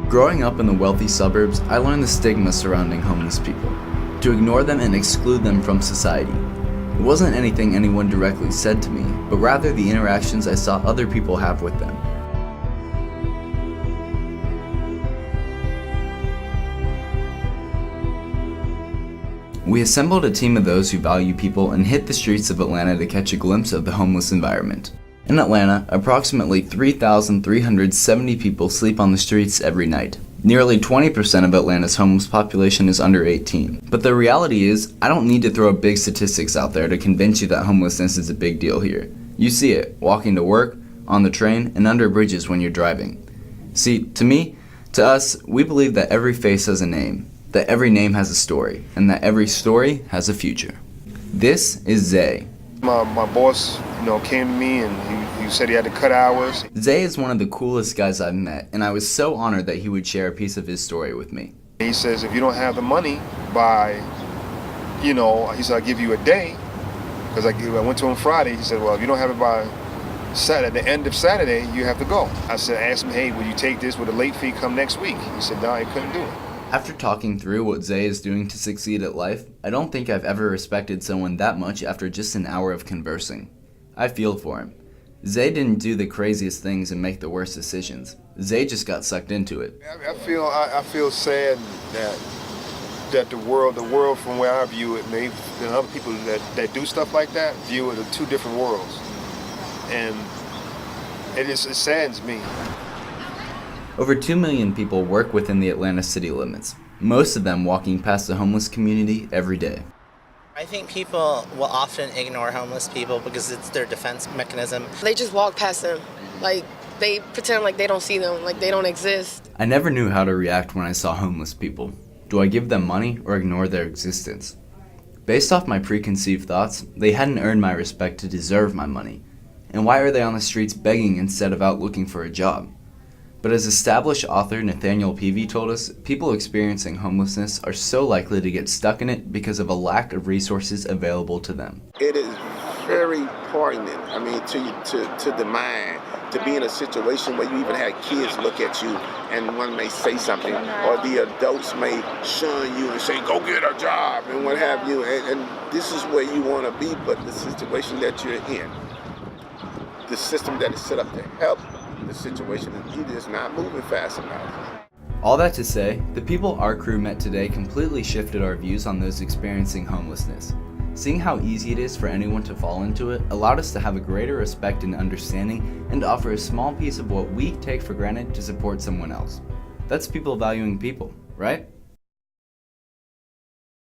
Growing up in the wealthy suburbs, I learned the stigma surrounding homeless people, to ignore them and exclude them from society. It wasn't anything anyone directly said to me, but rather the interactions I saw other people have with them. We assembled a team of those who value people and hit the streets of Atlanta to catch a glimpse of the homeless environment. In Atlanta, approximately 3,370 people sleep on the streets every night. Nearly 20% of Atlanta's homeless population is under 18. But the reality is, I don't need to throw big statistics out there to convince you that homelessness is a big deal here. You see it, walking to work, on the train, and under bridges when you're driving. See, to us, we believe that every face has a name, that every name has a story, and that every story has a future. This is Zay. My boss, came to me and he said he had to cut hours. Zay is one of the coolest guys I've met, and I was so honored that he would share a piece of his story with me. He says, if you don't have the money by, he said, I'll give you a day. Because I went to him Friday. He said, well, if you don't have it by Saturday, the end of Saturday, you have to go. I asked him, hey, will you take this with a late fee come next week? He said, no, he couldn't do it. After talking through what Zay is doing to succeed at life, I don't think I've ever respected someone that much after just an hour of conversing. I feel for him. Zay didn't do the craziest things and make the worst decisions. Zay just got sucked into it. I feel sad that the world from where I view it, maybe other people that do stuff like that view it as two different worlds, and it saddens me. Over 2 million people work within the Atlanta city limits, most of them walking past the homeless community every day. I think people will often ignore homeless people because it's their defense mechanism. They just walk past them, like they pretend like they don't see them, like they don't exist. I never knew how to react when I saw homeless people. Do I give them money or ignore their existence? Based off my preconceived thoughts, they hadn't earned my respect to deserve my money. And why are they on the streets begging instead of out looking for a job? But as established author Nathaniel Peavy told us, people experiencing homelessness are so likely to get stuck in it because of a lack of resources available to them. It is very poignant, to the mind, to be in a situation where you even had kids look at you and one may say something, or the adults may shun you and say, go get a job, and what have you, and this is where you want to be, but the situation that you're in, the system that is set up to help the situation, it is not moving fast enough. All that to say, the people our crew met today completely shifted our views on those experiencing homelessness. Seeing how easy it is for anyone to fall into it allowed us to have a greater respect and understanding and offer a small piece of what we take for granted to support someone else. That's people valuing people, right?